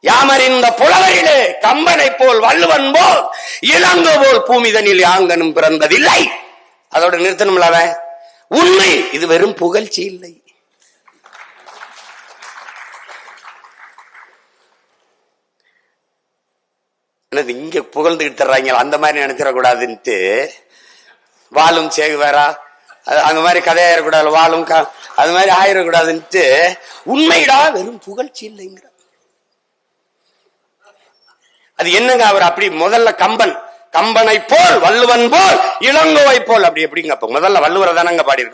யாமறிந்த புலவரிலே கம்பனை போல் வள்ளுவன் போல் இளங்கோ போல் பூமிதனில் யாங்கனும் பிறந்ததில்லை. அதோட நிறுத்தணும்ல. உண்மை இது வெறும் புகழ்ச்சி இல்லை. இங்க புகழ்ந்துகிட்டு தர்றாங்க, அந்த மாதிரி நினைச்சிடக்கூடாதுன்ட்டு வாழும் சேகுவேரா அந்த மாதிரி கதையாயிடக்கூடாது, வாழும் அது மாதிரி ஆயிடக்கூடாதுன்ட்டு உண்மைடா வெறும் புகழ்ச்சி இல்லைங்கிற. அது என்னங்க அவர் அப்படி முதல்ல கம்பனை போல் வள்ளுவன் போல் இளங்கோவை போல் அப்படி எப்படிங்க? அப்ப முதல்ல வள்ளுவரை தானங்க பாடி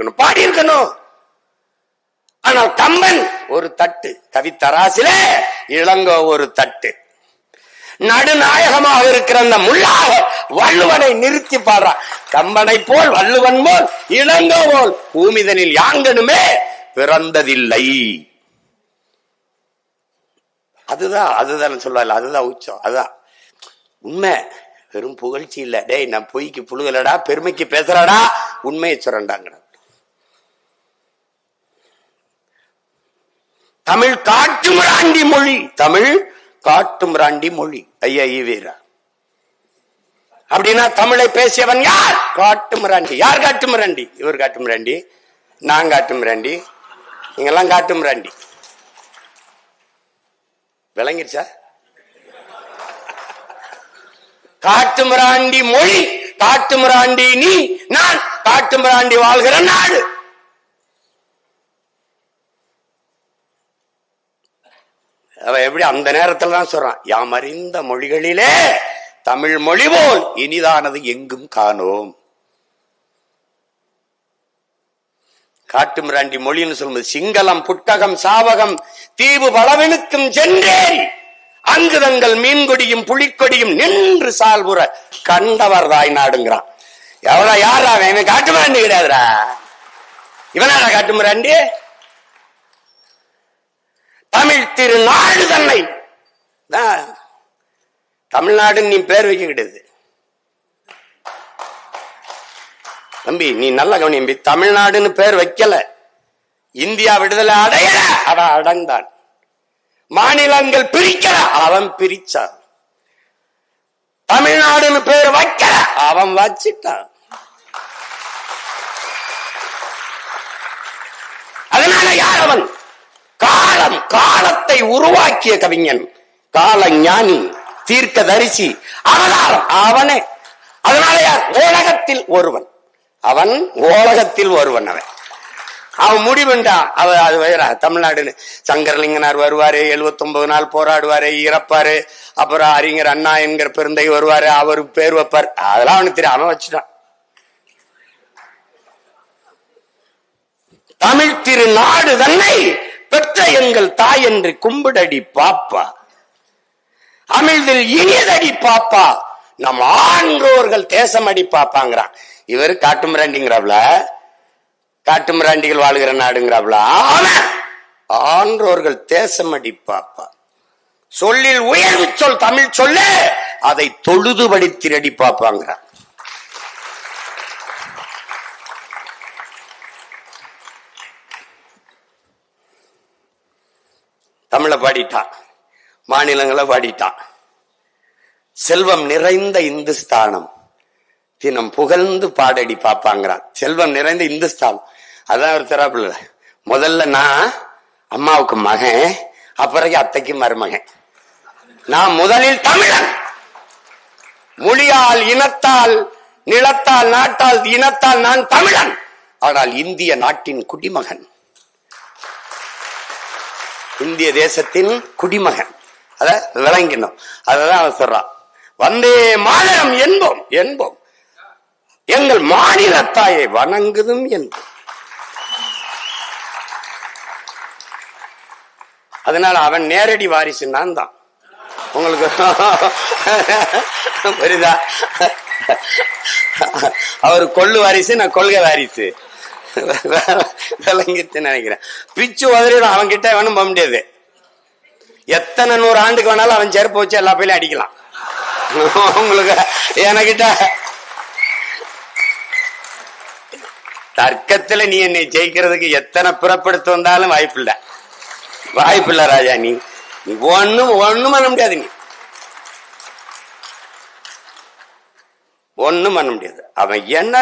இருக்கணும். ஆனால் கம்பன் ஒரு தட்டு கவித்தராசிலே, இளங்கோ ஒரு தட்டு. நடுநாயகமாக இருக்கிற அந்த முள்ளாக வள்ளுவனை நிறுத்தி பாடுறான். கம்பனை போல் வள்ளுவன் போல் இளங்கோ போல் பூமிதனில் யாங்கனுமே பிறந்ததில்லை. அதுதான் சொல்லல, அதுதான் உச்சம், அதுதான் உண்மை. வெறும் புகழ்ச்சி இல்ல. டேய் நான் பொய்க்கு புழுகலடா, பெருமைக்கு பேசுறடா, உண்மையை சொல்றேன்டாங்க. தமிழ் காட்டுமிராண்டி மொழி, தமிழ் காட்டுமிராண்டி மொழி. ஐயா ஈவேரா அப்படின்னா தமிழை பேசியவன் யார்? காட்டுமிராண்டி. யார் காட்டுமிராண்டி? இவர் காட்டுமிராண்டி, நான் காட்டுமிராண்டி, நீங்கெல்லாம் காட்டுமிராண்டி. விளங்கிருச்சா? காட்டுமிராண்டி மொழி, காட்டுமிராண்டி நீ, நான் காட்டுமிராண்டி வாழ்கிற நாடு. அவ எப்படி அந்த நேரத்தில் தான் சொல்றான், யாம் அறிந்த மொழிகளிலே தமிழ் மொழி போல் இனிதானது எங்கும் காணோம். காட்டுமிராண்டி மொழின்னு சொல்லும்போது சிங்களம் புட்டகம் சாவகம் தீவு பலவனுக்கும் சென்றேறி அங்கு தங்கள் மீன்கொடியும் புலிக்கொடியும் நின்று சால்புற கண்டவர் தாய் நாடுங்கிறான். எவ்வளோ யாரா அவன்? காட்டுமிராண்டி கிடையாதுடா. இவனாடா காட்டுமிராண்டி? தமிழ் திருநாடு தன்னை தமிழ்நாடு நீ பேர் வைக்க கிடையாது தம்பி. நீ நல்ல கவனி, தமிழ்நாடுன்னு பேர் வைக்கல. இந்தியா விடுதலை அடையல, அவன் அடைந்தான். மாநிலங்கள் பிரிக்கல, அவன் பிரிச்சான். தமிழ்நாடுன்னு பேர் வைக்கல, அவன் வச்சிட்டான். அதனால யார் அவன்? காலத்தை உருவாக்கிய கவிஞன், கால ஞானி, தீர்க்க தரிசி, அவதாரம் அவனே. அதனால யார்? உலகத்தில் ஒருவன். அவன் உலகத்தில் ஒருவன். அவன் முடிவுண்டா. அது வேற தமிழ்நாடுன்னு. சங்கரலிங்கனார் வருவாரு, 79 நாள் போராடுவாரு, இறப்பாரு. அப்புறம் அறிஞர் அண்ணா என்கிற பெருந்தை வருவாரு, அவரு பேர் வைப்பார். அதெல்லாம் அவனுக்கு தெரியும், அவன் வச்சுட்டான். தமிழ் திருநாடு தன்னை பெற்ற எங்கள் தாய் என்று கும்பிடடி பாப்பா, அமிழ்தில் இனியதடி பாப்பா, நம் ஆன்றோர்கள் தேசமடி பாப்பாங்கிறான். இவர் காட்டுமிராண்டிங்கிறாப்ல, காட்டுமிராண்டிகள் வாழ்கிற நாடுங்கிறாப்ல. ஆன்றோர்கள் தேசமடி பாப்பா, சொல்லில் உயர்வு சொல் தமிழ் சொல்ல, அதை தொழுதுபடி திரடி பாப்பாங்கிறான். தமிழை பாடிட்டான், மாநிலங்களை பாடிட்டான். செல்வம் நிறைந்த இந்துஸ்தானம் தினம் புகழ்ந்து பாடடி பாப்பாங்கிறான். செல்வம் நிறைந்த இந்துஸ்தானம். அதான் ஒரு தரப்புல, முதல்ல நான் அம்மாவுக்கு மகன், அப்புறம் அத்தைக்கு மருமகன். நான் முதலில் தமிழன். மொழியால், இனத்தால், நிலத்தால், நாட்டால், இனத்தால் நான் தமிழன். ஆனால் இந்திய நாட்டின் குடிமகன், இந்திய தேசத்தின் குடிமகன். அத விளங்கினோம். அததான் அவன் சொல்றான். வந்தே மாநிலம் என்போம் என்போம், எங்கள் மாநிலத்தாயை வணங்குதும் என்போம். அதனால அவன் நேரடி வாரிசு நான் தான். உங்களுக்கு புரியுதா? அவர் கொள்ளு வாரிசு, நான் கொள்கை வாரிசு. விளங்கிட்டு நினைக்கிறேன். பிச்சு உதறிடும். அவன் கிட்ட வேணும் போக முடியாது. எத்தனை 100 ஆண்டுக்கு வேணாலும் அவன் செருப்பு வச்சு எல்லா பையிலும் அடிக்கலாம். உங்களுக்கு என்கிட்ட தர்க்கத்துல நீ என்னை ஜெயிக்கிறதுக்கு எத்தனை புறப்படுத்த வந்தாலும் வாய்ப்பில்லை, வாய்ப்பில்லை ராஜா. நீ நீ ஒண்ணும் பண்ண முடியாது. நீ ஒண்ணும் பண்ண முடியாது. அவன் என்ன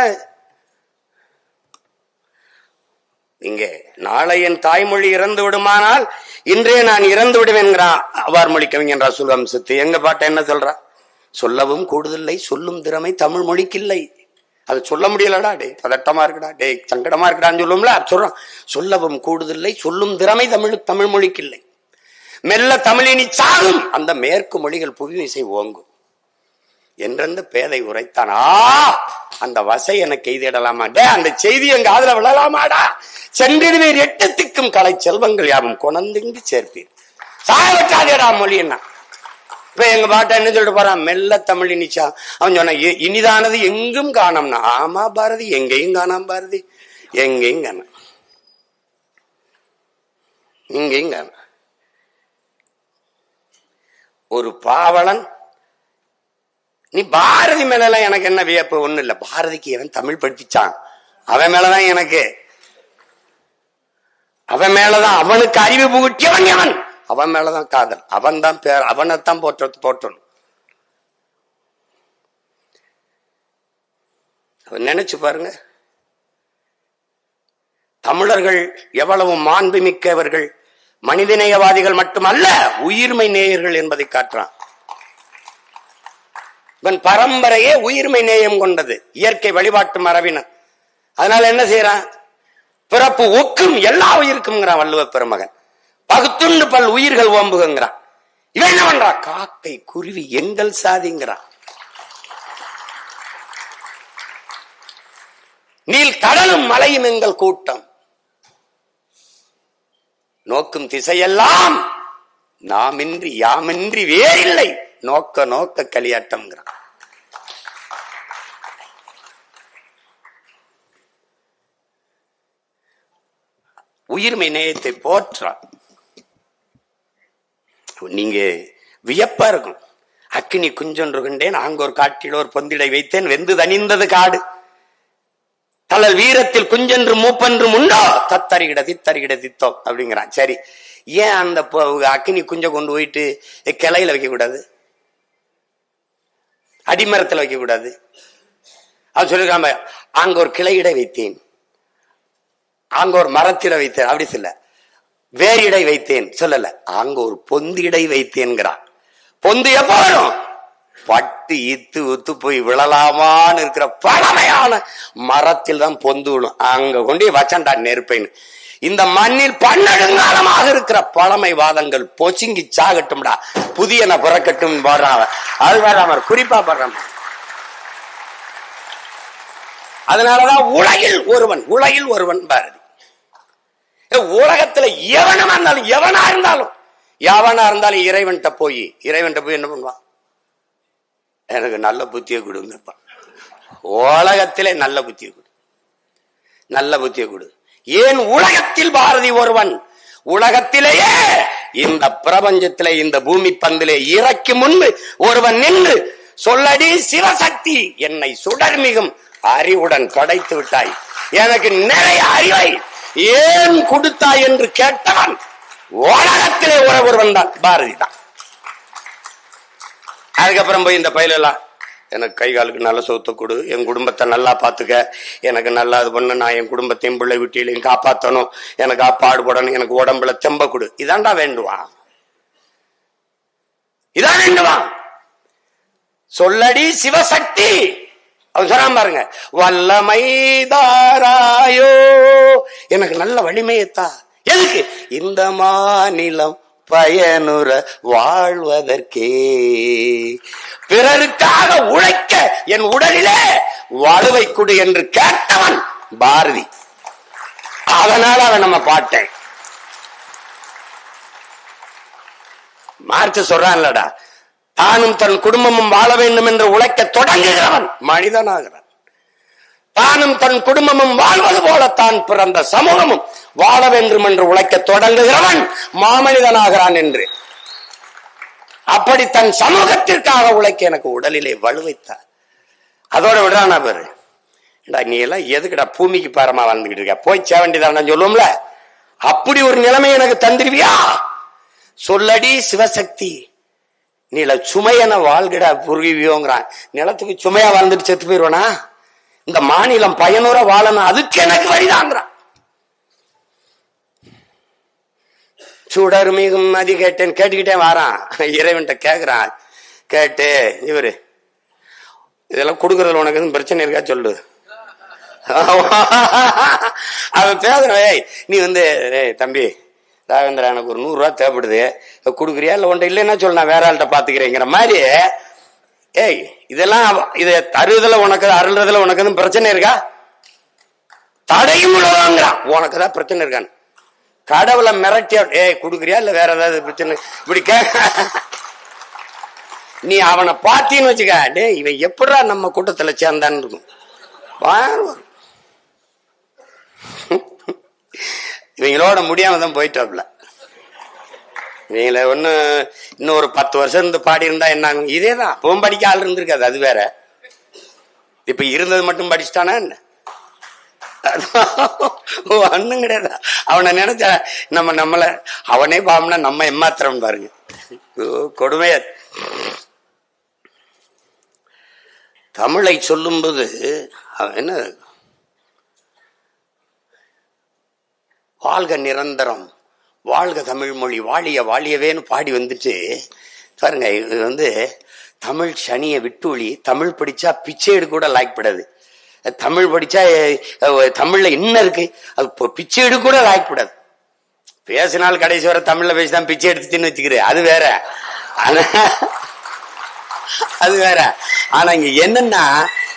இங்கே நாளை என் தாய்மொழி இறந்து விடுமானால் இன்றே நான் இறந்து விடுவேன்கிறான் வார்மொழி கவிஞன் ரசூல் வம்சத்து. எங்க பாட்ட என்ன சொல்றா? சொல்லவும் கூடுதலை சொல்லும் திறமை தமிழ் மொழிக்கு இல்லை. அது சொல்ல முடியலடா, டே பதட்டமா இருக்குடா, டே சங்கடமா இருக்குடான்னு சொல்லும்ல, சொல்றான். சொல்லவும் கூடுதலை சொல்லும் திறமை தமிழ் மொழிக்கு இல்லை. மெல்ல தமிழினி சாகும் அந்த மேற்கு மொழிகள் புவிமிசை ஓங்கும் என்றெந்த பேதை உரைத்தான். அந்த வசை எனக்கு எய்திடலாமா? டே அந்த செய்தி எங்க காதுல விழலாமாடா? சென்றிடுவீர் எட்டத்துக்கும் கலை செல்வங்கள் யாவும் கொணந்துங்கு சேர்ப்பீர். சாயவற்றாதேடா மொழி என்ன. இப்ப எங்க பாட்டை என்ன சொல்லிட்டு போறான்? மெல்ல தமிழ் இனிச்சா. அவன் சொன்ன இனிதானது எங்கும் காணோம்னா. ஆமா பாரதி, எங்கேயும் காணாம பாரதி, எங்கேயும் காண, இங்கேயும் காண. ஒரு பாவலன் நீ பாரதி மேல எனக்கு என்ன வியப்பு? ஒண்ணு இல்ல, பாரதிக்கு எவன் தமிழ் படிப்பிச்சான் அவன் மேலதான் எனக்கு, அவன் மேலதான் அவனுக்கு அறிவு புகுட்டியவன் எவன், அவன் மேலதான் காதல். அவன் தான் பேர், அவனைத்தான் போற்றணும். நினைச்சு பாருங்க, தமிழர்கள் எவ்வளவு மாண்புமிக்கவர்கள், மனிதநேயவாதிகள் மட்டுமல்ல உயிர்மை நேயர்கள் என்பதை காட்டுறான். இவன் பரம்பரையே உயிர்மை நேயம் கொண்டது, இயற்கை வழிபாட்டு மரபினர். அதனால என்ன செய்யறான்? பிறப்பு ஒக்கும் எல்லா உயிருக்கும் வள்ளுவ பெருமகன். பகுத்துண்டு பல் உயிர்கள் ஓம்புகிறான். இவன் என்ன பண்றா? காக்கை குருவி எங்கள் சாதிங்கிறான். நீல் கடலும் மலையும் எங்கள் கூட்டம், நோக்கும் திசையெல்லாம் நாமின்றி யாமின்றி வேறில்லை, நோக்க நோக்க களியாட்டம். உயிர்மை நேயத்தை போற்றான். நீங்க வியப்பா இருக்கும். அக்கினி குஞ்சொன்று கண்டேன், ஆங்கோர் காட்டில் ஒரு பொந்திடை வைத்தேன், வெந்து தணிந்தது காடு, தளல் வீரத்தில் குஞ்சென்று மூப்பென்றும் உண்டோ, தத்தறிகிட தித்தறிகிட தித்தோம் அப்படிங்கிறான். சரி, ஏன் அந்த அக்கினி குஞ்ச கொண்டு போயிட்டு கிளையில வைக்க கூடாது, அடிமரத்தில் வைக்க கூடாது? அது சொல்லிருக்காம அங்க ஒரு கிளையிடை வைத்தேன், அங்க ஒரு மரத்திட வைத்தேன், அப்படி சொல்ல. வேறிடை வைத்தேன் சொல்லல, அங்க ஒரு பொந்திடை வைத்தேன்கிறான். பொந்து எப்ப வரும்? பட்டு இத்து உத்து போய் விழலாமான்னு இருக்கிற பழமையான மரத்தில் தான் பொந்து விழும். அங்க கொண்டு வச்சண்டா நெருப்பைன்னு. இந்த மண்ணில் பன்னெடுங்காலமாக இருக்கிற பழமைவாதங்கள் பொச்சுங்கி சாகட்டும்டா, புதியன பிறக்கட்டும் போடுறான். அது வேற குறிப்பா படுறான். அதனாலதான் உலகில் ஒருவன் பாரதி. உலகத்துல எவனா இருந்தாலும் இறைவன்கிட்ட போய் என்ன பண்ணுவான்? எனக்கு நல்ல புத்தியை கொடுங்க, உலகத்திலே நல்ல புத்தியை கொடு. ஏன் உலகத்தில் பாரதி ஒருவன்? உலகத்திலேயே இந்த பிரபஞ்சத்திலே இந்த பூமி பந்திலே இறக்கி முன்பு ஒருவன் நின்று சொல்லடி சிவசக்தி, என்னை சுடர்மிகும் அறிவுடன் படைத்து விட்டாய், எனக்கு நிறைய அறிவை ஏன் கொடுத்தாய் என்று கேட்டவன் உலகத்திலே ஒருவன் தான், பாரதி தான். அதுக்கப்புறம் போய் இந்த பயிலெல்லாம் எனக்கு கை காலுக்கு நல்ல சொத்தை கொடு, என் குடும்பத்தை நல்லா பாத்துக்க, எனக்கு நல்லா இது பண்ண, நான் என் குடும்பத்தையும் பிள்ளை வீட்டிலையும் காப்பாற்றணும், எனக்கு பாடுபடணும், எனக்கு உடம்புல தெம்ப கொடு, இதான்டா வேண்டுவான். இதான் வேண்டுவான். சொல்லடி சிவசக்தி. அவன் சொன்னான் பாருங்க, வல்லமைதாராயோ, எனக்கு நல்ல வலிமையத்தா. எதுக்கு? இந்த மாநிலம் பயனுற வாழ்வதற்கே, பிறருக்காக உழைக்க என் உடலிலே வலுவை கொடு என்று கேட்டவன் பாரதி. அதனால அவன் நம்ம பாட்டேன். மார்க்ஸ் சொல்றான்லடா, தானும் தன் குடும்பமும் வாழ வேண்டும் என்று உழைக்க தொடங்குகிறவன் மனிதனாகிறான். தானும் தன் குடும்பமும் வாழ்வது போல தான் பிறந்த சமூகமும் வாழ வேண்டும் என்று உழைக்க தொடங்குகிறவன் மாமனிதனாகிறான் என்று. அப்படி தன் சமூகத்திற்காக உழைக்க எனக்கு உடலிலே வலுவைத்தார். அதோட விடுறானா பேரு, நீ எல்லாம் எதுக்குடா பூமிக்கு பாரமா வாழ்ந்துகிட்டு இருக்க, போய் சேவண்டிதான் சொல்லுவோம்ல, அப்படி ஒரு நிலைமை எனக்கு தந்துருவியா? சொல்லடி சிவசக்தி நீல சுமையன வாழ்கிட புரிவியோங்கிறான். நிலத்துக்கு சுமையா வாழ்ந்துட்டு செத்து போயிருவானா? இந்த மாநிலம் பயனுற வாழணும், அதுக்கு எனக்கு வழிதாங்கிறான். சுடர்மிகும் மதி கேட்டேன், கேட்டுக்கிட்டே வாரான். இறைவன்கிட்ட கேக்குறான். கேட்டு இவரு இதெல்லாம் கொடுக்கறதுல உனக்கு பிரச்சனை இருக்கா சொல்லு. அவன் பேசுறேன், நீ தம்பி ராகவேந்திரா எனக்கு ஒரு 100 ரூபா தேவைப்படுது, கொடுக்குறியா இல்ல ஒன்றை இல்லைன்னா சொல்லு, நான் வேற ஆள்கிட்ட பாத்துக்கிறேங்கிற மாதிரி. இதெல்லாம் இதை தருவதில் உனக்கு அருள்றதுல உனக்கு பிரச்சனை இருக்கா? தடையும் உள்ளதாங்கிறான். உனக்கு தான் பிரச்சனை இருக்கான்னு கடவுளை மிரட்டியா கொடுக்குறியா இல்ல வேற ஏதாவது பிரச்சனை இப்படி நீ அவனை பாத்தீன்னு வச்சுக்க, இவன் எப்படா நம்ம கூட்டத்துல சேர்ந்தான்னு இருக்கும். இவங்களோட முடியாம தான் போயிட்டாப்ல. இவங்கள இன்னும் ஒரு 10 வருஷம் இருந்து பாடி இருந்தா என்ன? இதேதான் அப்பவும் படிக்க ஆள் இருந்திருக்காது, அது வேற. இப்ப இருந்தது மட்டும் படிச்சுட்டானா என்ன? ஒண்ணும் கிடையாது. அவனை நினைச்சா நம்மள அவனே பாவம்னா நம்ம ஏமாத்திரம் பாருங்க, கொடுமையா. தமிழை சொல்லும்போது என்ன, வாழ்க நிரந்தரம், வாழ்க தமிழ் மொழி, வாழிய வாழியவேன்னு பாடி வந்துட்டு பாருங்க. இது தமிழ் சனியை விட்டுஒளி. தமிழ் படிச்சா பிச்சை எடுக்க கூட லாய்க்கப்படாது. தமிழ் படிச்சா தமிழ்ல என்ன இருக்கு, அது பிச்சை எடுக்க கூட லாய்க்கப்படாது. பேசினால் கடைசி வர தமிழ்ல பேசிதான் பிச்சை எடுத்துச்சுன்னு வச்சுக்கிறேன், அது வேற. அது வேற. ஆனா இங்க என்னன்னா,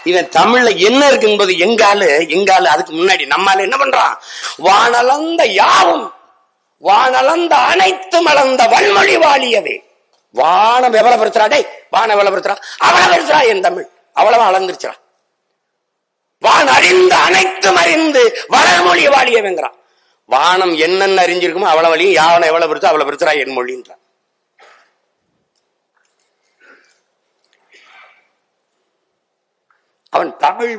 இவன் தமிழ்ல என்ன இருக்கு என்பது எங்காலு அதுக்கு முன்னாடி நம்மால என்ன பண்றான்? வானளந்த யாவும் வானளந்த அனைத்து மலர்ந்த வன்மொழி வாழியவே. வானம் எவ்வளவு பெருத்துறா, வானம் எவ்வளவு பெருத்துறா, அவ்வளவு பெருத்துறா என் தமிழ், அவ்வளவு அளந்துருச்சுரா. வான் அறிந்து அனைத்தும் அறிந்து வளர்மொழி வாழியவேங்கிறான். வானம் என்னென்ன அறிஞ்சிருக்குமோ அவ்வளவு வழியும், யாவனை எவ்வளவு பெருத்தா அவ்வளவு பெருத்துறா என் மொழின்றான். அவன் தமிழ்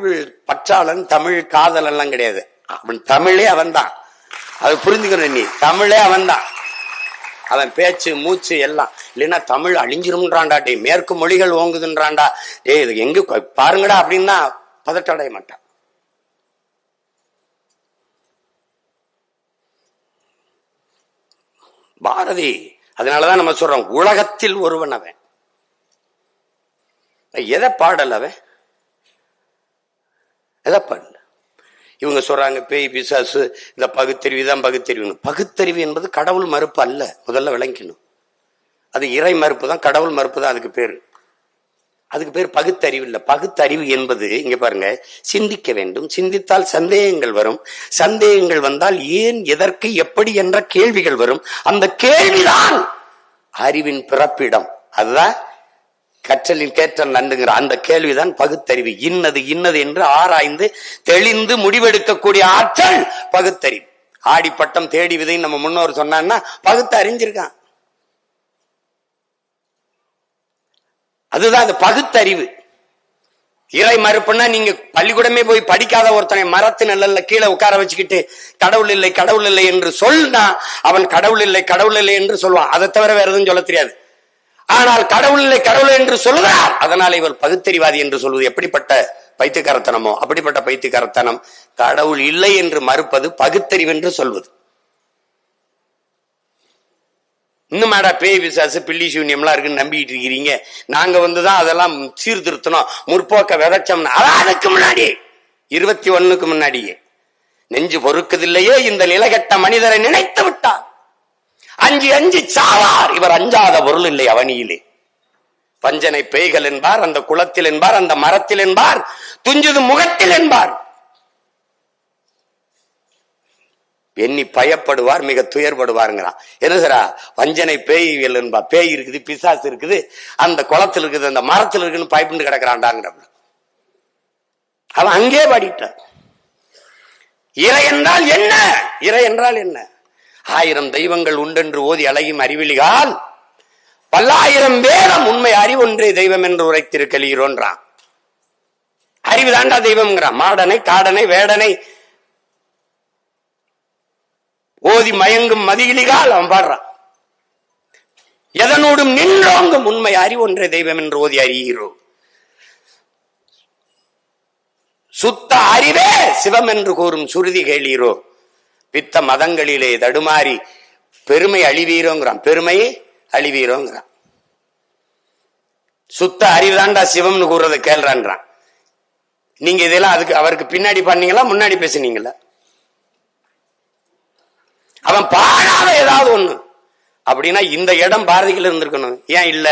பற்றாளன், தமிழ் காதல் எல்லாம் கிடையாது. அவன் தமிழே அவன் தான், அது புரிஞ்சுக்கணும். நீ தமிழே அவன் தான், அவன் பேச்சு மூச்சு எல்லாம். இல்லைன்னா தமிழ் அழிஞ்சிரும்ன்றான்டா, மேற்கு மொழிகள் ஓங்குதுன்றான்டா, இது எங்க பாருங்கடா அப்படின்னா பதட்ட அடைய மாட்டான். பாரதி அதனாலதான் நம்ம சொல்றோம், உலகத்தில் ஒருவன் அவன். எதை பாடல் அவன், எதை பாடல? இவங்க சொல்றாங்க பேய் பிசாசு, இந்த பகுத்தறிவு தான் பகுத்தறிவு. பகுத்தறிவு என்பது கடவுள் மறுப்பு அல்ல, முதல்ல விளங்கிக்கணும். அது இறை மறுப்பு தான், கடவுள் மறுப்பு தான் அதுக்கு பேரு. அதுக்கு பேர் பகுத்தறிவு இல்ல. பகுத்தறிவு என்பது இங்க பாருங்க, சிந்திக்க வேண்டும், சிந்தித்தால் சந்தேகங்கள் வரும், சந்தேகங்கள் வந்தால் ஏன் எதற்கு எப்படி என்ற கேள்விகள் வரும். அந்த கேள்விதான் அறிவின் பிறப்பிடம். அதுதான் கற்றலின் கேட்டல் நன்றுங்கிற அந்த கேள்விதான் பகுத்தறிவு. இன்னது இன்னது என்று ஆராய்ந்து தெளிந்து முடிவெடுக்கக்கூடிய ஆற்றல் பகுத்தறிவு. ஆடிப்பட்டம் தேடி விதை நம்ம முன்னோர் சொன்னான்னா பகுத்து அறிஞ்சிருக்கான். அதுதான் அந்த பகுத்தறிவு. இறை மறுப்புன்னா, நீங்க பள்ளிக்கூடமே போய் படிக்காத ஒருத்தனை மரத்து நிழல்ல கீழே உட்கார வச்சுக்கிட்டு கடவுள் இல்லை கடவுள் இல்லை என்று சொன்னா அவன் கடவுள் இல்லை கடவுள் இல்லை என்று சொல்லுவான். அதை தவிர வேற எதுவும் சொல்ல தெரியாது. ஆனால் கடவுள் இல்லை கடவுள் என்று சொல்லுகிறார், அதனால இவர் பகுத்தறிவாதி என்று சொல்வது எப்படிப்பட்ட பைத்தியக்காரத்தனமோ அப்படிப்பட்ட பைத்தியக்காரத்தனம். கடவுள் இல்லை என்று மறுப்பது பகுத்தறிவு என்று சொல்வது. இன்னும் பேய் விசாசு பில்லி சூன்யம்லாம் இருக்குன்னு நம்பிட்டு இருக்கிறீங்க. நாங்க வந்துதான் அதெல்லாம் சீர்திருத்தணும், முற்போக்க விதைச்சோம்னா அதுக்கு முன்னாடி 21க்கு முன்னாடியே நெஞ்சு பொறுக்குதில்லையே இந்த நிலகட்ட மனிதரை நினைத்து விட்டார். அஞ்சு அஞ்சு சாவார், இவர் அஞ்சாத பொருள் இல்லை அவனியிலே. பஞ்சனை பேய்கள் என்பார், அந்த குளத்தில் என்பார், அந்த மரத்தில் என்பார், துஞ்சுது முகத்தில் என்பார். எண்ணி பயப்படுவார், மிக துயர்படுவாருங்கிறான். என்ன சாரா, வஞ்சனை பேய்கள் என்பா, பேய் இருக்குது, பிசாசு இருக்குது, அந்த குளத்தில் இருக்குது, அந்த மரத்தில் இருக்குன்னு பயப்பட்டு கிடக்கிறான்டாங்கிற. அவன் அங்கே பாடிட்டான். இறை என்றால் என்ன, இறை என்றால் என்ன? 1000 தெய்வங்கள் உண்டென்று ஓதி அழகும் அறிவிலிகால் பல்லாயிரம் வேதம் உண்மை அறிவொன்றே தெய்வம் என்று உரைத்திருக்கிறோன்றான். அறிவு தாண்டா தெய்வம்ங்கிறான். மாடனை காடனை வேடனை ஓதி மயங்கும் மதியிலிகால் அவன் பாடுறான். எதனோடும் நின்றோங்கும் உண்மை அறிவொன்றே தெய்வம் என்று ஓதி அறிகிறோம். சுத்த அறிவே சிவம் என்று கூறும் சுருதி கேளீரோ. பித்த மதங்களிலே தடுமாறி பெருமை அழிவீரோங்கிறான், பெருமையை அழிவீரோங்கிறான். சுத்த அறிவுதான்டா சிவம்னு கூறுறதை கேள்றான்றான். நீங்க இதெல்லாம் அதுக்கு அவருக்கு பின்னாடி பண்ணீங்களா முன்னாடி பேசுனீங்களா? அவன் பாடாத ஏதாவது ஒண்ணு அப்படின்னா இந்த இடம் பாரதிகள் இருந்திருக்கணும். ஏன் இல்ல?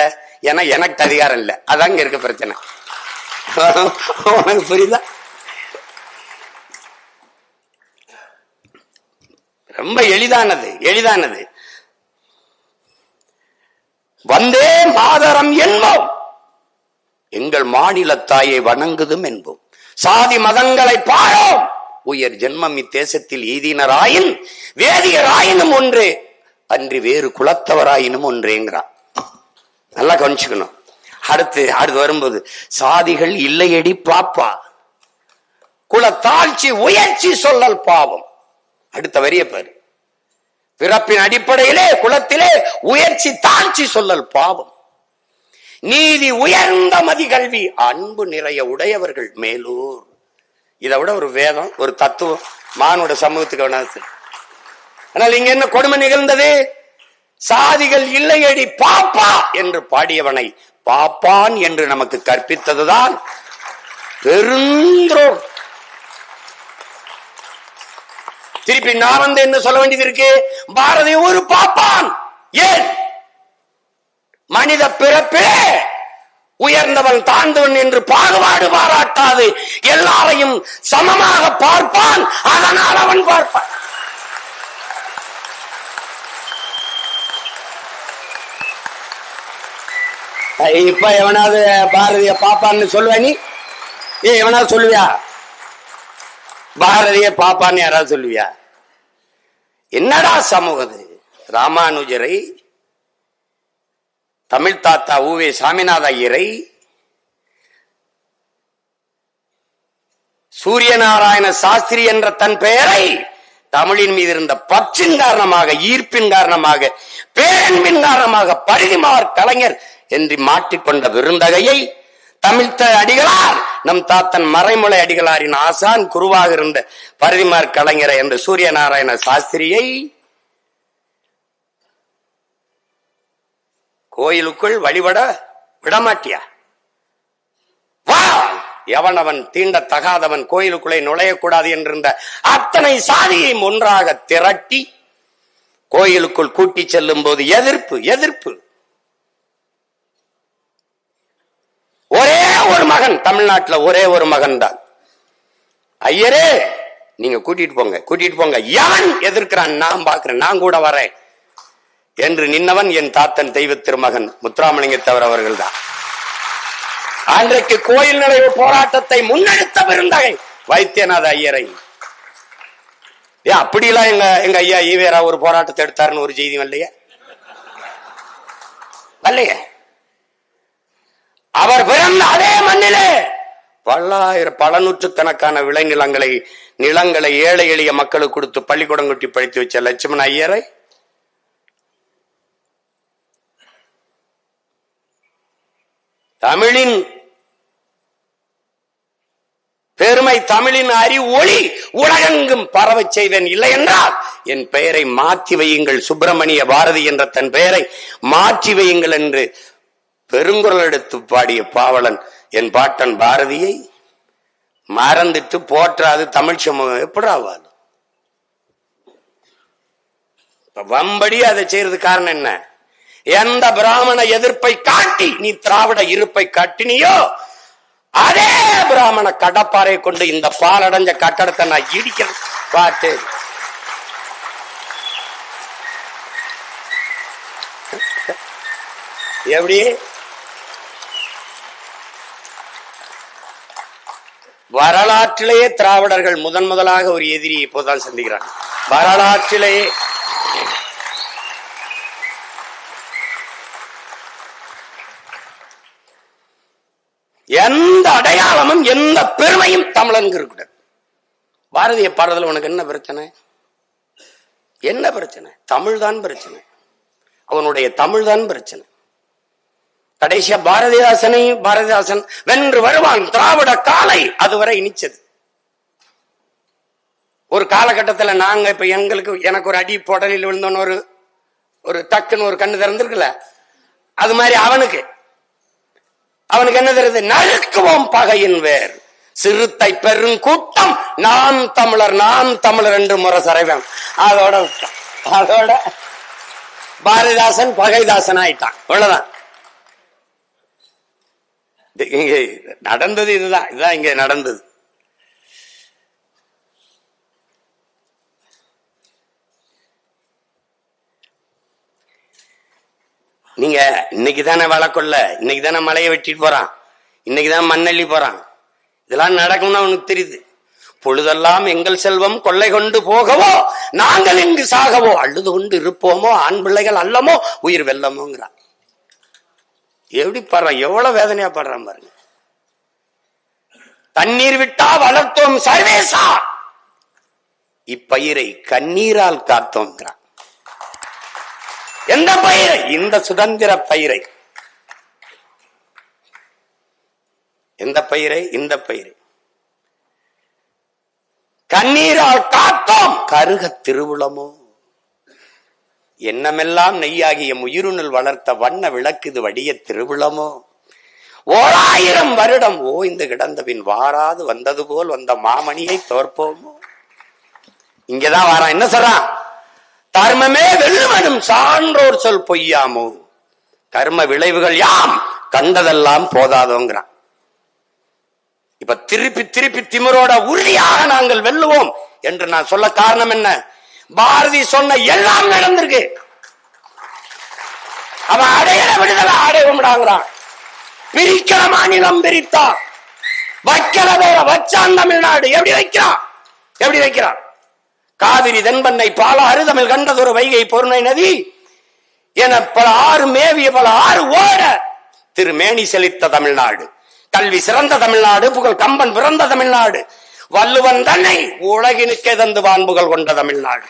ஏன்னா எனக்கு அதிகாரம் இல்ல. அதாங்க இருக்க பிரச்சனை. உனக்கு புரியுதா? ரொம்ப எளிதானது, எளிதானது. வந்தே மாதரம் என்போம், எங்கள் மாநில தாயை வணங்குதும் என்போம். சாதி மதங்களை பாழோம், உயர் ஜென்மம் இத்தேசத்தில் ஈதினராயின் வேதியராயினும் ஒன்றே அன்றி வேறு குலத்தவராயினும் ஒன்றேங்கிறான். நல்லா கவனிச்சுக்கணும். அடுத்து வரும்போது சாதிகள் இல்லையடி பாப்பா, குலத்தாழ்ச்சி உயர்ச்சி சொல்லல் பாவம். அடுத்த வரிய பாரு. பிறப்பின் அடிப்படையிலே குலத்திலே உயர்ச்சி தாழ்ச்சி சொல்லல் பாவம். நீதி உயர்ந்த மதிகல்வி அன்பு நிறைய உடையவர்கள் மேலூர். இதை விட ஒரு வேதம், ஒரு தத்துவம் மானுட சமூகத்துக்கு வேணாது. ஆனால் இங்க என்ன கொடுமை நிகழ்ந்தது? சாதிகள் இல்லையடி பாப்பா என்று பாடியவனை பாப்பான் என்று நமக்கு கற்பித்ததுதான் பெருந்தோம். திருப்பி நான் வந்து என்ன சொல்ல வேண்டியது இருக்கு? பாரதி ஒரு பாப்பான். ஏன்? மனித பிறப்பிலே உயர்ந்தவன் தாழ்ந்தவன் என்று பாகுபாடு பாராட்டாது எல்லாரையும் சமமாக பார்ப்பான். அதனால் அவன் பார்ப்பான். இப்ப எவனாவது பாரதிய பாப்பான்னு சொல்லுவ? நீ எவனாவது சொல்லுவியா? பாரதிய பாப்பான்னு யாராவது சொல்லுவியா? என்னடா சமூகம்? ராமானுஜரை, தமிழ் தாத்தா ஊவே சாமிநாத ஐயரை, சூரியநாராயண சாஸ்திரி என்ற தன் பெயரை தமிழின் மீது இருந்த பற்றின் காரணமாக, ஈர்ப்பின் காரணமாக, பேரன்பின் காரணமாக பரிதிமார் கலைஞர் என்று மாற்றிக்கொண்ட விருந்தகையை தமிழ்த்த அடிகளார், நம் தாத்தன் மறைமலை அடிகளாரின் ஆசான் குருவாக இருந்த பரிதிமார் கலைஞரை என்ற சூரியநாராயண சாஸ்திரியை கோயிலுக்குள் வழிபட விடமாட்டியா? வா, எவனவன் தீண்டத்தகாதவன் கோயிலுக்குள்ளே நுழையக்கூடாது என்றிருந்த அத்தனை சாதியையும் ஒன்றாக திரட்டி கோயிலுக்குள் கூட்டி செல்லும் போது எதிர்ப்பு, எதிர்ப்பு. ஒரே ஒரு மகன், தமிழ்நாட்டில் ஒரே ஒரு மகன் தான். ஐயரே நீங்க கூட்டிட்டு போங்க, கூட்டிட்டு போங்க. எவன் எதிர்க்கிறான் நான் பாக்குறேன், நான் கூட வரேன் என்று நின்னவன் என் தாத்தன் தெய்வ திருமகன் முத்துராமலிங்கத்தவர் அவர்கள் தான். அன்றைக்கு கோயில் நுழைவு போராட்டத்தை முன்னெடுத்த பெருந்தகை வைத்தியநாத ஐயரை. அப்படிலாம் எங்க ஐயா ஈவேரா ஒரு போராட்டத்தை எடுத்தாருன்னு ஒரு செய்தி வரலையே, வரலையே. அவர் பிறந்த அதே மண்ணிலே பல நூற்றுக்கணக்கான நிலங்களை ஏழை எளிய மக்களுக்கு கொடுத்து பள்ளிக்கூடம் கட்டி படித்து வச்ச லட்சுமண ஐயரை தமிழின் பெருமை, தமிழின் அறிவு ஒளி உலகெங்கும் பரவ செய்வேன். இல்லை என்றால் என் பெயரை மாற்றி வையுங்கள், சுப்பிரமணிய பாரதி என்ற தன் பெயரை மாற்றி வையுங்கள் என்று பெருங்குரல் எடுத்து பாடிய பாவலன் என் பாட்டன் பாரதியை மறந்துட்டு போற்றாது தமிழ் சமூகம் எப்படி ஆவாது? வம்படி அதை செய்யறது காரணம் என்ன? எந்த பிராமண எதிர்ப்பை காட்டி நீ திராவிட இருப்பை காட்டினியோ அதே பிராமண கடப்பாறை கொண்டு இந்த பாலடைஞ்ச கட்டடத்தை நான் இடிக்கிறேன் பாட்டு. எப்படி? வரலாற்றிலேயே திராவிடர்கள் முதலாக ஒரு எதிரி இப்போதான் சந்திக்கிறாங்க. வரலாற்றிலேயே எந்த அடையாளமும் எந்த பெருமையும் தமிழனுக்கு இருக்கக்கூடாது. பாரதிய பாடுறதுல உனக்கு என்ன பிரச்சனை? என்ன பிரச்சனை? தமிழ் தான் பிரச்சனை. அவனுடைய தமிழ் தான் பிரச்சனை. கடைசியா பாரதிதாசன் வென்று வருவான் திராவிட காலை அதுவரை இனிச்சது. ஒரு காலகட்டத்தில் நாங்க இப்ப எனக்கு ஒரு அடி புடலில் விழுந்தோன்னு ஒரு டக்குன்னு ஒரு கண்ணு திறந்திருக்குல்ல, அது மாதிரி அவனுக்கு என்ன தெரியுது? நறுக்குவோம் பகையின் வேர் சிறுத்தை பெருங்கூட்டம் நாம் தமிழர் என்று முரசறைவன். அதோட பாரதிதாசன் பகைதாசன் ஆயிட்டான். அவ்வளவுதான். இங்க நடந்தது இதுதான் இங்க நடந்தது. நீங்க இன்னைக்குதானே வழக்கொள்ள, இன்னைக்குதானே மலையை வெட்டிட்டு போறான், இன்னைக்குதான் மண்ணள்ளி போறான். இதெல்லாம் நடக்கும்னு அவனுக்கு தெரியுது. பொழுதெல்லாம் எங்கள் செல்வம் கொள்ளை கொண்டு போகவோ நாங்கள் எங்கு சாகவோ அழுது கொண்டு இருப்போமோ ஆண் பிள்ளைகள் அல்லமோ உயிர் வெல்லமோங்கிறான். எப்படி பாடுறான், எவ்வளவு வேதனையா பாடுறான் பாருங்க. தண்ணீர் விட்டா வளர்த்தோம் சர்வேசா, இப்பயிரை கண்ணீரால் காத்தோங்கிறான். எந்த பயிரை? இந்த சுதந்திர பயிரை. எந்த பயிரை? இந்த பயிரை கண்ணீரால் காத்தோம் கருக திருவுளமோ. எண்ணமெல்லாம் நெய்யாகிய உயிருணில் வளர்த்த வண்ண விளக்குது வடிய திருவுளமோ. 1000 வருடம் ஓய்ந்து கிடந்தபின் வாராது வந்தது போல் வந்த மாமணியை தோற்போமோ. இங்கதான் வாரான். என்ன சொல்றான்? தர்மமே வெல்லுவனும் சான்றோர் சொல் பொய்யாமோ. கர்ம விளைவுகள் யாம் கண்டதெல்லாம் போதாதோங்கிறான். இப்ப திருப்பி திமிரோட உறுதியாக நாங்கள் வெல்லுவோம் என்று நான் சொல்ல காரணம் என்ன? பாரதி சொன்ன எல்லாம் நடந்திருக்கு. அவன் அடையிற விடுதலை அடைவோம்டாங்கிறான். பிரிக்கிற மாநிலம் பிரித்தா, வைக்கிற வேற வச்சான் தமிழ்நாடு. எப்படி வைக்கிறான்? காவிரி தென்பண்ணை பாலாறு தமிழ் கண்டதொரு வைகை பொருணை நதி என பல ஆறு மேவிய பல ஆறு ஓட திருமேனி செழித்த தமிழ்நாடு, கல்வி சிறந்த தமிழ்நாடு, புகழ் கம்பன் பிறந்த தமிழ்நாடு, வள்ளுவன் தன்னை உலகினுக்கே தந்து வான்புகள் கொண்ட தமிழ்நாடு,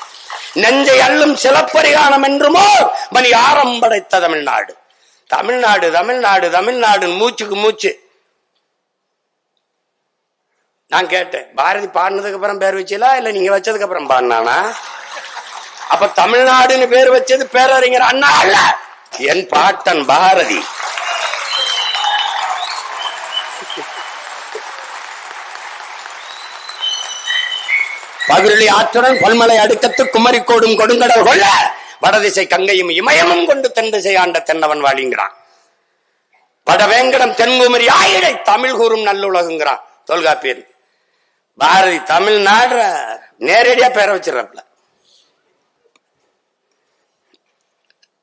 நெஞ்சை அள்ளும் சிலப்பரிகானம் என்றுமோ மணி ஆரம் படைத்த தமிழ்நாடு. தமிழ்நாடு மூச்சுக்கு மூச்சு. நான் கேட்டேன், பாரதி பாடினதுக்கு அப்புறம் பேர் வச்சீங்களா இல்ல நீங்க வச்சதுக்கு அப்புறம் பாடினானா? அப்ப தமிழ்நாடுன்னு பேர் வச்சது பேரறிஞர் அண்ணா அல்ல, என் பாட்டன் பாரதி. பகிரலி ஆற்றுடன் பல்மலை அடுக்கத்து குமரி கோடும் கொடுங்கடல் கொள்ள வடதிசை கங்கையும் இமயமும் கொண்டு தென் திசை ஆண்ட தென்னவன் வாழிங்கிறான். வடவேங்கடம் தென்குமரி ஆயிடை தமிழ் கூறும் நல்லுலகுங்கிறான் தொல்காப்பியன். பாரதி தமிழ்நாடு நேரடியா பேர வச்சிடறாப்ல.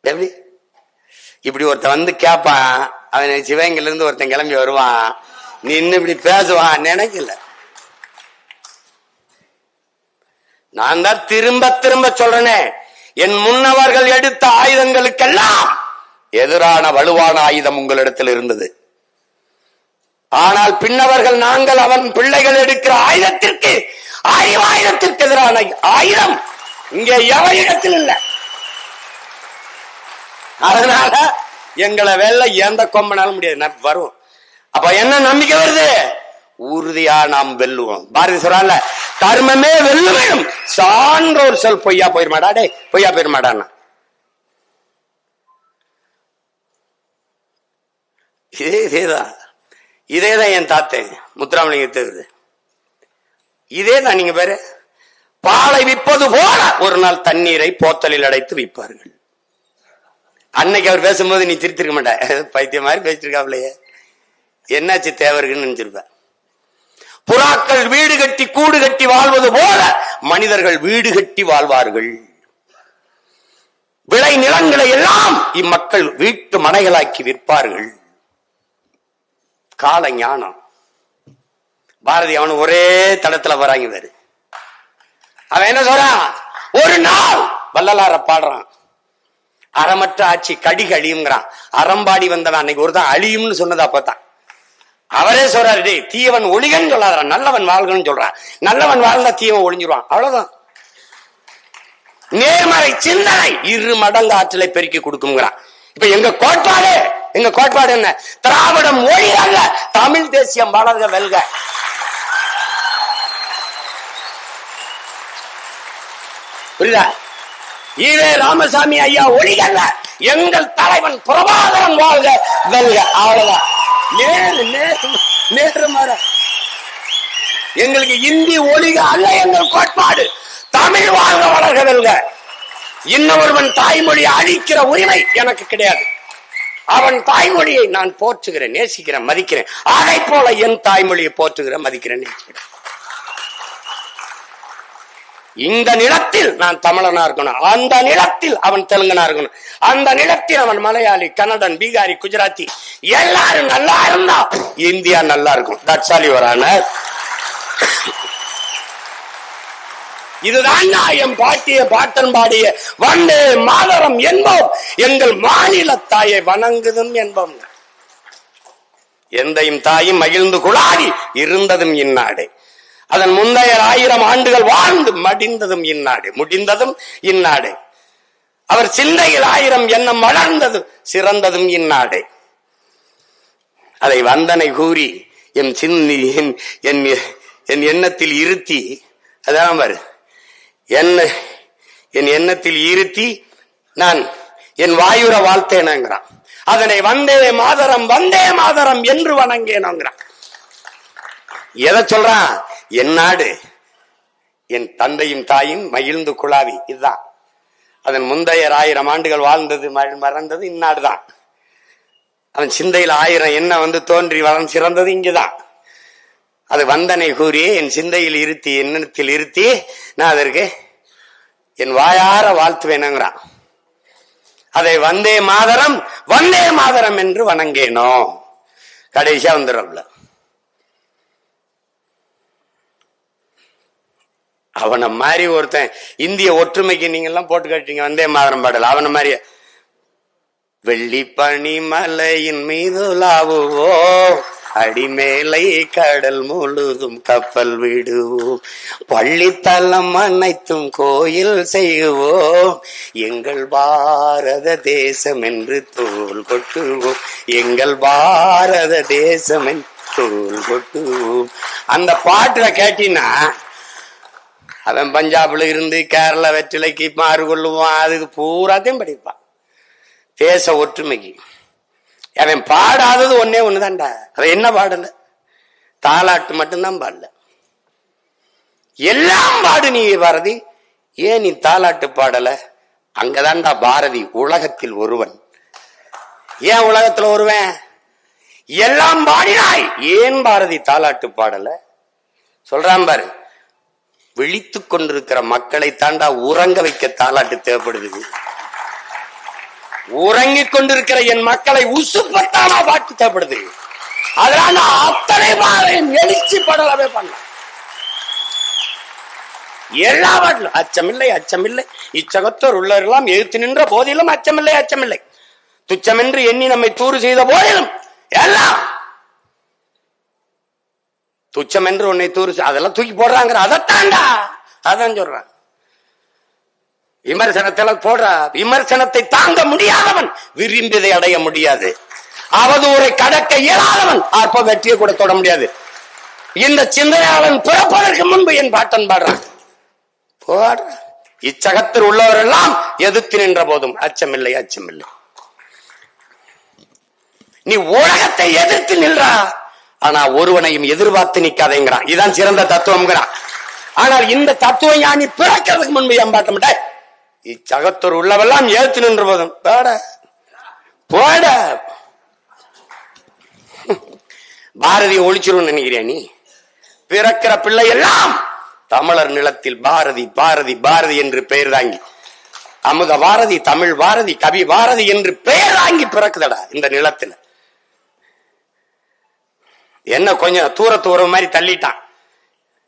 எப்படி இப்படி ஒருத்தன் வந்து கேட்பான், அவன் சிவகங்கையில இருந்து ஒருத்தன் கிளம்பி வருவான், நீ இன்னும் இப்படி பேசுவான் நினைக்கல. நான் தான் திரும்ப சொல்றேனே, என் முன்னவர்கள் எடுத்த ஆயுதங்களுக்கெல்லாம் எதிரான வலுவான ஆயுதம் உங்களிடத்தில் இருந்தது. ஆனால் பின்னவர்கள் நாங்கள் அவன் பிள்ளைகள் எடுக்கிற ஆயுதத்திற்கு அறிவாயுதத்திற்கு எதிரான ஆயுதம் இங்கே எவரிடத்தில் இல்லை. அதனால எங்களை வெல்ல எந்த கொம்பனாலும் முடியாது, வரும். அப்ப என்ன நம்பிக்கை வருது? உறுதியா நாம் வெல்லுவோம். பாரதி சொல்றான்ல, கர்மமே வெல்லுவேன் சான்றோர் சொல் பொய்யா போயிருமாடா. டே பொய்யா போயிருமாடான்னா இதேதான் என் தாத்தன் முத்துராமலிங்க தேர்வு. இதேதான் நீங்க பேரு பாலை விற்பது போல ஒரு நாள் தண்ணீரை போத்தலில் அடைத்து விற்பார்கள். அன்னைக்கு அவர் பேசும்போது நீ திருத்திருக்க மாட்ட, பைத்தியம் மாதிரி பேசிருக்காப்லையே, என்னாச்சு தேவருக்குன்னு நினைச்சிருப்ப. புறாக்கள் வீடு கட்டி கூடு கட்டி வாழ்வது போல மனிதர்கள் வீடு கட்டி வாழ்வார்கள். விளை நிலங்களை எல்லாம் இம்மக்கள் வீட்டு மனைகளாக்கி விற்பார்கள். கால ஞானம். பாரதி அவனு ஒரே தடத்துல வராங்க வேறு. அவன் என்ன சொல்றான்? ஒரு நாள் வள்ளலார பாடுறான், அறமற்ற ஆட்சி கடிகு அழியுங்கிறான். அறம்பாடி வந்தவன் அன்னைக்கு ஒருதான் அழியும்னு சொன்னதா பார்த்தா அவரே சொல்றாரு, டே தீயவன் ஒளிகன்னு சொல்லாத, நல்லவன் வாழ்கன்னு சொல்றான். நல்லவன் வாழ்ந்தா தீயவன் ஒளிஞ்சிருவான். அவ்வளவுதான். நேர்மறை சிந்தனை 2 மடங்கு ஆற்றலை பெருக்கி கொடுக்குங்கிறான். இப்ப எங்க கோட்பாடு என்ன? திராவிடம் மொழி அல்ல, தமிழ் தேசியம் வளர்க வெல்க. புரியுதா? ஈவே ராமசாமி ஐயா ஒழிகல்ல, எங்கள் தலைவன் பிரபாகரன் வாழ்க வெல்க. அவ்வளவுதான். நேர்மறை. எங்களுக்கு இந்தி ஒழிக அல்ல எங்கள் கோட்பாடு, தமிழ் வாழ்க வளர்க வெல்க. இன்னொருவன் தாய்மொழியை அழிக்கிற உரிமை எனக்கு கிடையாது. அவன் தாய்மொழியை நான் போற்றுகிறேன், நேசிக்கிறேன், மதிக்கிறேன். அதை போல என் தாய்மொழியை போற்றுகிறேன், மதிக்கிறேன், நேசிக்கிறேன். இந்த நிலத்தில் நான் தமிழனா இருக்கணும், அந்த நிலத்தில் அவன் தெலுங்கனா இருக்கணும், அந்த நிலத்தில் அவன் மலையாளி, கன்னடன், பீகாரி, குஜராத்தி எல்லாரும் நல்லா இருந்தா இந்தியா நல்லா இருக்கும். That's all your honour. இதுதான் என் பாட்டன் பாடிய வந்தே மாதரம் என்போம், எங்கள் மாநில தாயை வணங்குதும் என்போம். எந்தையும் தாயும் மகிழ்ந்து குழாடி இருந்ததும் இந்நாடு, அதன் முந்தைய 1000 ஆண்டுகள் வாழ்ந்து மடிந்ததும் இந்நாடு, முடிந்ததும் இந்நாடு. அவர் சிந்தையில் 1000 எண்ணம் வளர்ந்தது, சிறந்ததும் இந்நாடு. அதை வந்தனை கூறி என் எண்ணத்தில் இருத்தி, அதான் பாரு, என் எண்ணத்தில் இருத்தி நான் என் வாயுர வாழ்த்தேனுங்கிறான். அதனை வந்தே மாதரம் என்று வணங்கேனுங்கிறான். எதை சொல்றான்? என் நாடு, என் தந்தையும் தாயும் மகிழ்ந்து குழாவி, இதுதான். அதன் முந்தைய 1000 ஆண்டுகள் வாழ்ந்தது மறந்தது இந்நாடுதான். அவன் சிந்தையில் 1000 எண்ணம் தோன்றி வளர்ந்து சிறந்தது இங்குதான். அது வந்தனை கூறி என் சிந்தையில் இருத்தி, எண்ணத்தில் இருத்தி நான் அதற்கு என் வாயார வாழ்த்துவேனுங்கிறான். அதை வந்தே மாதரம் என்று வணங்கேனோ. கடைசியா வந்துடுறோம்ல, அவனை மாதிரி ஒருத்தன் இந்திய ஒற்றுமைக்கு நீங்க எல்லாம் போட்டு கட்டிங்க வந்தே மாதரம் பாடல. அவனை மாதிரி வெள்ளி பனி மலையின் மீது லாவுவோ, அடிமேலை கடல் முழுதும் கப்பல் விடுவோம், பள்ளித்தலம் அனைத்தும் கோயில் செய்வோம், எங்கள் பாரத தேசம் என்று தோல் கொட்டுவோம், எங்கள் பாரத தேசம் என்று தோல் கொட்டுவோம். அந்த பாட்டுல கேட்டீங்கன்னா அவன் பஞ்சாப்ல இருந்து கேரளா வெற்றிலைக்கு மாறு கொள்ளுவான், அதுக்கு பூராத்தையும் படிப்பான். தேச ஒற்றுமைக்கு அவன் பாடாதது ஒன்னே ஒண்ணுதான்டா. அவன் என்ன பாடல? தாலாட்டு மட்டும்தான் பாடல. எல்லாம் பாடு நீ பாரதி, ஏன் நீ தாலாட்டு பாடல? அங்கதான்டா பாரதி உலகத்தில் ஒருவன். ஏன் உலகத்துல ஒருவன்? எல்லாம் பாடினாய், ஏன் பாரதி தாலாட்டு பாடல? சொல்றான் பாரு, விழித்துக் கொண்டிருக்கிற மக்களை தாண்டா உறங்க வைக்க தாலாட்டு தேவைப்படுது. உறங்கிக் கொண்டிருக்கிற என் மக்களை உசுப்பத்தானா பாட்டு தேவைப்படுது. அதனால அத்தனை பாறையும் எழுச்சி படலவே பண்ண எல்லா பாட்டிலும் அச்சமில்லை இச்சகத்தோர் உள்ளவரெல்லாம் எதிர்த்து நின்ற போதிலும் அச்சமில்லை துச்சமென்று எண்ணி நம்மை தூறு செய்த போதிலும் எல்லாம் துச்சம் என்று உன்னை தூறு, அதெல்லாம் தூக்கி போடுறாங்க. அதைத்தாண்டா அதான் சொல்றான். விமர்சனத்தில் போடுற விமர்சனத்தை தாங்க முடியாதவன் விரும்பியதை அடைய முடியாது. அவதூறை கடக்க இயலாதவன் அப்ப வெற்றியை கூட தொட முடியாது. இந்த சிந்தனையாளன் பிறப்பதற்கு முன்பு என் பாட்டன் பாடுறான். இச்சகத்தில் உள்ளவரெல்லாம் எதிர்த்து நின்ற போதும் அச்சமில்லை. நீ உலகத்தை எதிர்த்து நின்றா, ஆனா ஒருவனையும் எதிர்பார்த்து நிக்காதேங்கிறான். இதுதான் சிறந்த தத்துவம்ங்கிறான். ஆனால் இந்த தத்துவம் ஞானி பிறக்கிறதுக்கு முன்பு எம்பாட்ட மாட்டேன். இச்சகத்தூர் உள்ளவெல்லாம் ஏத்து நின்ற போதும் போட பாரதியை ஒழிச்சிரும் நினைக்கிறியா நீ? பிறக்கிற பிள்ளை எல்லாம் தமிழர் நிலத்தில் பாரதி என்று பெயர் தாங்கி, அமுத பாரதி, தமிழ் பாரதி, கவி பாரதி என்று பெயர் தாங்கி பிறக்குதடா இந்த நிலத்துல. என்ன கொஞ்சம் தூரத்து உறவு மாதிரி தள்ளிட்டான்.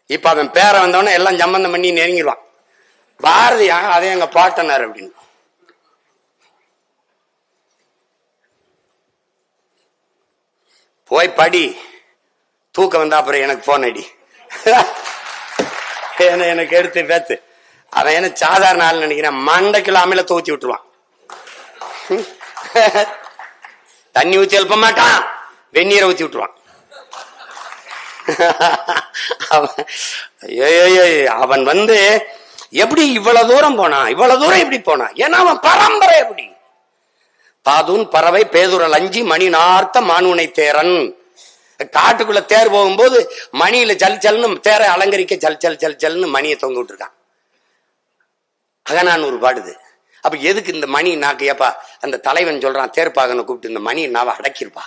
இப்ப அவன் பேர வந்தவன எல்லாம் சம்பந்தம் பண்ணி நெருங்கிடுவான். பாரதியா அதே எங்க பாட்டனார் அப்படின்னு. போய் படி, தூக்கம் வந்தா அப்புறம் எனக்கு போன் அடி, எனக்கு எடுத்து பேத்து. அவன் என்ன சாதாரண ஆள் நினைக்கிறேன், மண்டைக்குள்ள அமில துவச்சி விட்டுருவான். தண்ணி ஊத்தி எழுப்ப மாட்டான், வெந்நீரை ஊத்தி விட்டுருவான். அவன் வந்து எப்படி இவ்வளவு தூரம் போனான், இவ்வளவு தூரம் எப்படி போனான்? ஏன்னா அவன் பரம்பரை எப்படி. பாதூன் பறவை பேதுரல் அஞ்சி மணி நார்த்த மானுனை தேரன். காட்டுக்குள்ள தேர் போகும்போது மணியில ஜல் ஜல்னு தேரை அலங்கரிக்க ஜல் ஜல் ஜல் ஜல்னு மணியை தொங்க விட்டுருக்கான். அகநானூறு பாடுது. அப்ப எதுக்கு இந்த மணி நாக்கு? ஏப்பா அந்த தலைவன் சொல்றான் தேர்ப்பாகனை கூப்பிட்டு இந்த மணி நாவை அடக்கிருப்பா.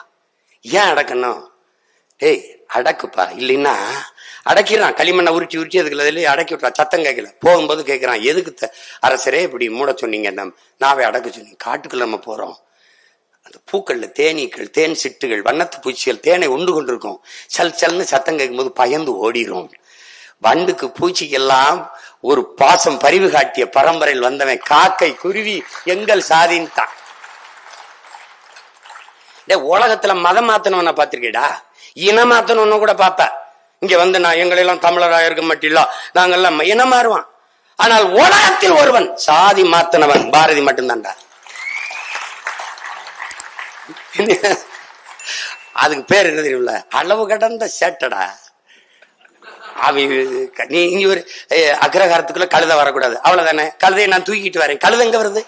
ஏன் அடக்கணும்? ஏய் அடக்குப்பா, இல்லைன்னா அடக்கிறான். களிமண்ணை உருட்டி உருட்டி அதுக்குள்ள அடக்கி விட்டுறான். சத்தம் கேட்கல. போகும்போது கேட்கிறான், எதுக்கு அரசரே இப்படி மூட சொன்னீங்க, நாவை அடக்க சொன்னீங்க? காட்டுக்குள்ள நம்ம போறோம், அந்த பூக்கள்ல தேனீக்கள், தேன் சிட்டுகள், வண்ணத்து பூச்சிகள் தேனை உண்டு கொண்டிருக்கும். சல் சல்னு சத்தம் கேட்கும் போது பயந்து ஓடிரும். வண்டுக்கு பூச்சிக்கெல்லாம் ஒரு பாசம் பரிவு காட்டிய பரம்பரையில் வந்தவன் காக்கை குருவி எங்கள் சாதின்ட்டான். உலகத்துல மதம் மாத்தனவன பாத்திருக்கேடா, இனம் மாத்தணும்னு கூட பாப்ப. இங்க வந்து நான் எங்களெல்லாம் தமிழராக இருக்க மாட்டீங்களா, நாங்கெல்லாம் இனம் மாறுவான். ஆனால் உலகத்தில் ஒருவன் சாதி மாத்தனவன் பாரதி மட்டும்தான்டா. அதுக்கு பேர் என்ன தெரியுமில்ல? அளவு கடந்த சேட்டடா. நீ இங்க ஒரு அக்ரஹாரத்துக்குள்ள கழுத வரக்கூடாது, அவ்வளவுதானே. கழுதையை நான் தூக்கிட்டு வரேன், கழுத எங்க வருது?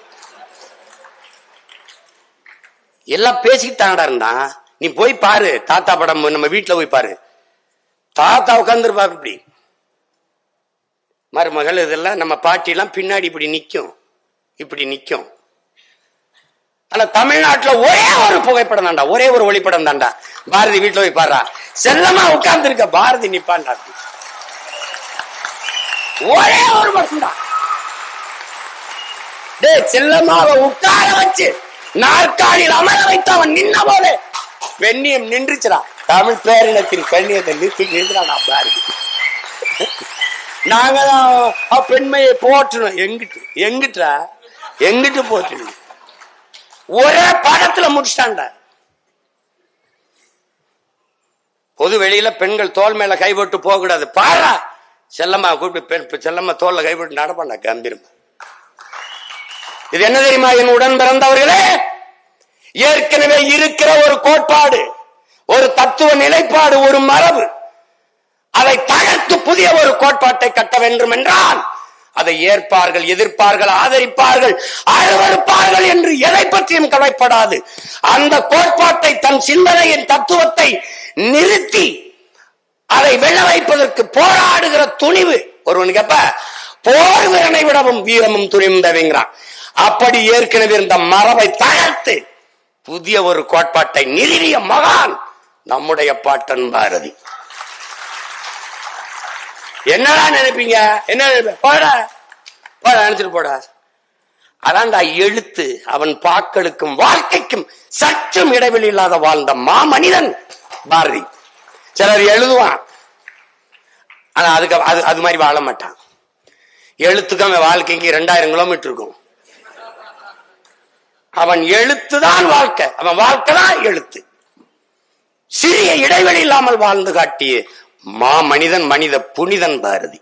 எல்லாம் பேசிக்கிட்டாங்கடா இருந்தா. நீ போய் பாரு, தாத்தா படம் நம்ம வீட்டுல போய் பாரு, தாத்தா உட்காந்துருப்பா இப்படி, மருமகள் இதெல்லாம் நம்ம பாட்டி எல்லாம் பின்னாடி இப்படி நிக்கும், இப்படி நிக்கும். ஆனா தமிழ்நாட்டுல ஒரே ஒரு புகைப்படம் தாண்டா, ஒரே ஒரு ஒளிப்படம் தாண்டா. பாரதி வீட்டுல போய் பாரு, செல்லமா உட்கார்ந்து இருக்க பாரதி நிப்பாண்டா, ஒரே ஒரு வருஷம் தான். செல்லமாவை உட்கார வச்சு நாற்காலியில் அமர வைத்து அவன் நின்ன போது பெண்ணியம் நின்றுச்சுடா. தமிழ் பேரினத்தின் பெண்ணியத்தை நின்றுடா பாரதி. நாங்க பெண்மையை போற்றணும். எங்கிட்டா எங்கிட்டு போற்றணும்? ஒரே படத்துல முடிச்சிட்டான்டா. பொது வெளியில பெண்கள் தோல் மேல கைப்பட்டு போக கூடாது. பாரா செல்லம்மா கூப்பிட்டு செல்லம்மா தோல்ல கைப்பட்டு நடப்பாண்டா கம்பீரமா. இது என்ன தெரியுமா என் உடன் பிறந்தவர்களே? ஏற்கனவே இருக்கிற ஒரு கோட்பாடு, ஒரு தத்துவ நிலைப்பாடு, ஒரு மரபு, அதை தகர்த்து புதிய ஒரு கோட்பாட்டை கட்ட வேண்டும் என்றால் அதை ஏற்பார்கள், எதிர்ப்பார்கள், ஆதரிப்பார்கள், அருவருப்பார்கள் என்று எதை பற்றியும் கவலைப்படாது. அந்த கோட்பாட்டை, தன் சிந்தனையின் தத்துவத்தை நிறுத்தி அதை வெல்ல வைப்பதற்கு போராடுகிற துணிவு ஒருவனுக்கு எப்ப போர் வீரனை விடவும் வீரமும் துணிவும் தேவைங்கிறான். அப்படி ஏற்கனவே இருந்த மரபை தகர்த்து புதிய ஒரு கோட்பாட்டை நிறுவிய மகான் நம்முடைய பாட்டன் பாரதி. என்னடா நினைப்பீங்க? என்ன போடா போட நினைச்சிட்டு போடா. அதான்டா எழுத்து. அவன் பாக்களுக்கும் வாழ்க்கைக்கும் சற்றும் இடைவெளி இல்லாத வாழ்ந்த மாமனிதன் பாரதி. சிலர் எழுதுவான், ஆனா அதுக்கு அது மாதிரி வாழ மாட்டான். எழுத்துக்கு அவன் வாழ்க்கைக்கு 2000 கிலோமீட்டர் இருக்கும். அவன் எழுத்துதான் வாழ்க்கை, அவன் வாழ்க்கை தான் எழுத்து. சிறிய இடைவெளி இல்லாமல் வாழ்ந்து காட்டிய மாமனிதன், மனித புனிதன் பாரதி.